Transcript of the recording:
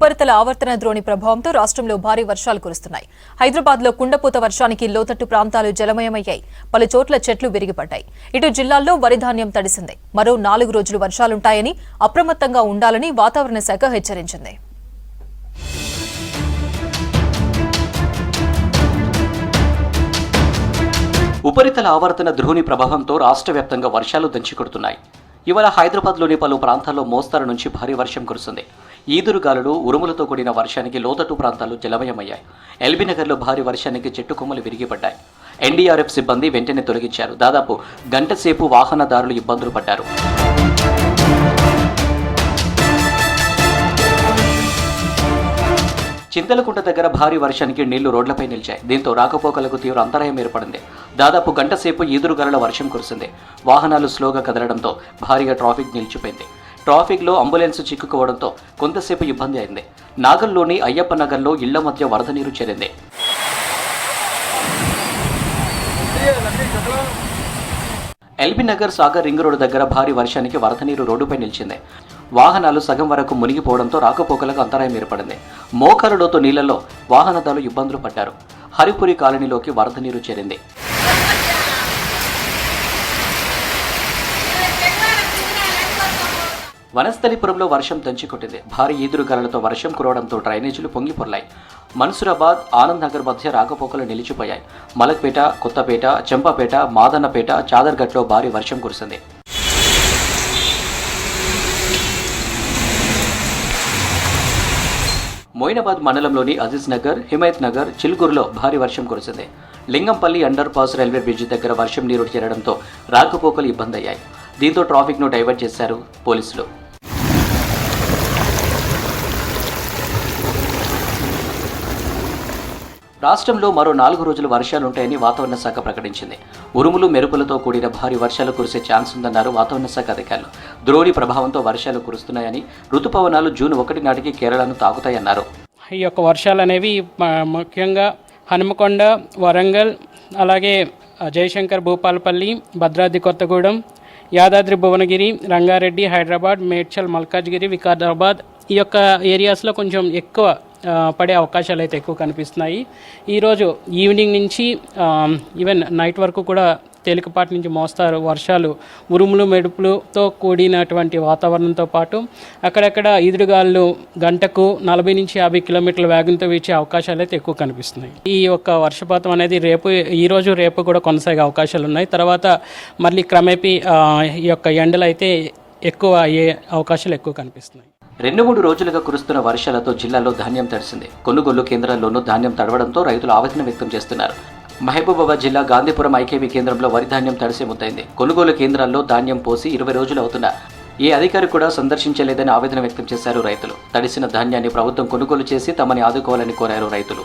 ఉపరితల ఆవర్తన ద్రోణి ప్రభావంతో రాష్ట్రంలో భారీ వర్షాలు కురుస్తున్నాయి. హైదరాబాద్లో కుండపోత వర్షానికి లోతట్టు ప్రాంతాలు జలమయమయ్యాయి. పలు చోట్ల చెట్లు విరిగిపడ్డాయి. ఇటు జిల్లాల్లో వరి ధాన్యం తడిసింది. మరో 4 రోజులు వర్షాలుంటాయని అప్రమత్తంగా ఉండాలని వాతావరణ శాఖ హెచ్చరించింది. ఉపరితల ఆవర్తన ద్రోణి ప్రభావంతో రాష్ట్ర వ్యాప్తంగా వర్షాలు దంచికొడుతున్నాయి. ఇవాళ హైదరాబాద్లోని పలు ప్రాంతాల్లో మోస్తరు నుంచి భారీ వర్షం కురుస్తుంది. ఈదురుగాలులు, ఉరుములతో కూడిన వర్షానికి లోతట్టు ప్రాంతాలు జలమయమయ్యాయి. ఎల్బీనగర్లో భారీ వర్షానికి చెట్టు కొమ్మలు విరిగిపడ్డాయి. ఎన్డీఆర్ఎఫ్ సిబ్బంది వెంటనే తొలగించారు. దాదాపు గంట సేపు వాహనదారులు ఇబ్బందులు పడ్డారు. చింతలకుంట దగ్గర భారీ వర్షానికి నీళ్లు రోడ్లపై నిలిచాయి. దీంతో రాకపోకలకు తీవ్ర అంతరాయం ఏర్పడింది. దాదాపు గంట సేపు ఈదురుగాలుల వర్షం కురిసింది. వాహనాలు స్లోగా కదలడంతో భారీగా ట్రాఫిక్ నిలిచిపోయింది. ట్రాఫిక్లో అంబులెన్స్ చిక్కుకోవడంతో కొంతసేపు ఇబ్బంది అయింది. నాగల్లోని అయ్యప్ప నగర్లో ఇళ్ల మధ్య వరద నీరు చేరింది. ఎల్బీనగర్ సాగర్ రింగ్ రోడ్డు దగ్గర భారీ వర్షానికి వరద నీరు రోడ్డుపై నిలిచింది. వాహనాలు సగం వరకు మునిగిపోవడంతో రాకపోకలకు అంతరాయం ఏర్పడింది. మోకారు లోతు నీళ్లలో వాహనదారులు ఇబ్బందులు పడ్డారు. హరిపురి కాలనీలోకి వరద నీరు చేరింది. వనస్థలిపురంలో వర్షం దంచికొట్టింది. భారీ ఈదురుగాలులతో వర్షం కురవడంతో డ్రైనేజీలు పొంగిపొర్లాయి. మన్సూరాబాద్, ఆనంద్ నగర్ మధ్య రాకపోకలు నిలిచిపోయాయి. మలక్పేట, కొత్తపేట, చెంపాపేట, మాదన్నపేట, చాదర్ఘట్లో భారీ వర్షం కురిసింది. మోయినాబాద్ మండలంలోని అజీజ్ నగర్, హిమాయత్ నగర్, చిలుగూరులో భారీ వర్షం కురిసింది. Lingampalli under pass railway bridge దగ్గర వర్షం నీరు చేరడంతో రాకపోకలు ఇబ్బంది అయ్యాయి. దీంతో ట్రాఫిక్ను డైవర్ట్ చేశారు పోలీసులు. రాష్ట్రంలో మరో 4 రోజులు వర్షాలుంటాయని వాతావరణ శాఖ ప్రకటించింది. ఉరుములు, మెరుపులతో కూడిన భారీ వర్షాలు కురిసే ఛాన్స్ ఉందన్నారు వాతావరణ శాఖ అధికారులు. ద్రోణి ప్రభావంతో వర్షాలు కురుస్తున్నాయని, రుతుపవనాలు జూన్ 1 నాటికి కేరళను తాకుతాయన్నారు. ఈ యొక్క వర్షాలు అనేవి ముఖ్యంగా హనుమకొండ, వరంగల్, అలాగే జయశంకర్, భూపాలపల్లి, భద్రాద్రి కొత్తగూడెం, యాదాద్రి భువనగిరి, రంగారెడ్డి, హైదరాబాద్, మేడ్చల్, మల్కాజ్గిరి, వికారాబాద్ ఈ యొక్క ఏరియాస్లో కొంచెం ఎక్కువ పడే అవకాశాలు అయితే ఎక్కువ కనిపిస్తున్నాయి. ఈరోజు ఈవినింగ్ నుంచి ఈవెన్ నైట్ వరకు కూడా తేలికపాటి నుంచి మోస్తారు వర్షాలు, ఉరుములు, మెరుపులతో కూడినటువంటి వాతావరణంతో పాటు అక్కడక్కడ ఈదురుగాలు గంటకు 40 నుంచి 50 కిలోమీటర్ల వేగంతో వీచే అవకాశాలు అయితే ఎక్కువ కనిపిస్తున్నాయి. ఈ యొక్క వర్షపాతం అనేది ఈరోజు రేపు కూడా కొనసాగే అవకాశాలు ఉన్నాయి. తర్వాత మళ్ళీ క్రమేపీ ఈ యొక్క ఎండలు అయితే ఎక్కువ అయ్యే అవకాశాలు ఎక్కువ కనిపిస్తున్నాయి. 2-3 రోజులుగా కురుస్తున్న వర్షాలతో జిల్లాలో ధాన్యం తడిసింది. కొనుగోలు కేంద్రాల్లోనూ ధాన్యం తడవడంతో రైతులు ఆవేదన వ్యక్తం చేస్తున్నారు. మహబూబాబాద్ జిల్లా గాంధీపురం ఐకేబీ కేంద్రంలో వరి ధాన్యం తడిసే ముద్దైంది. కొనుగోలు కేంద్రాల్లో ధాన్యం పోసి 20 రోజులు అవుతున్నా ఏ అధికారి కూడా సందర్శించలేదని ఆవేదన వ్యక్తం చేశారు రైతులు. తడిసిన ధాన్యాన్ని ప్రభుత్వం కొనుగోలు చేసి తమని ఆదుకోవాలని కోరారు రైతులు.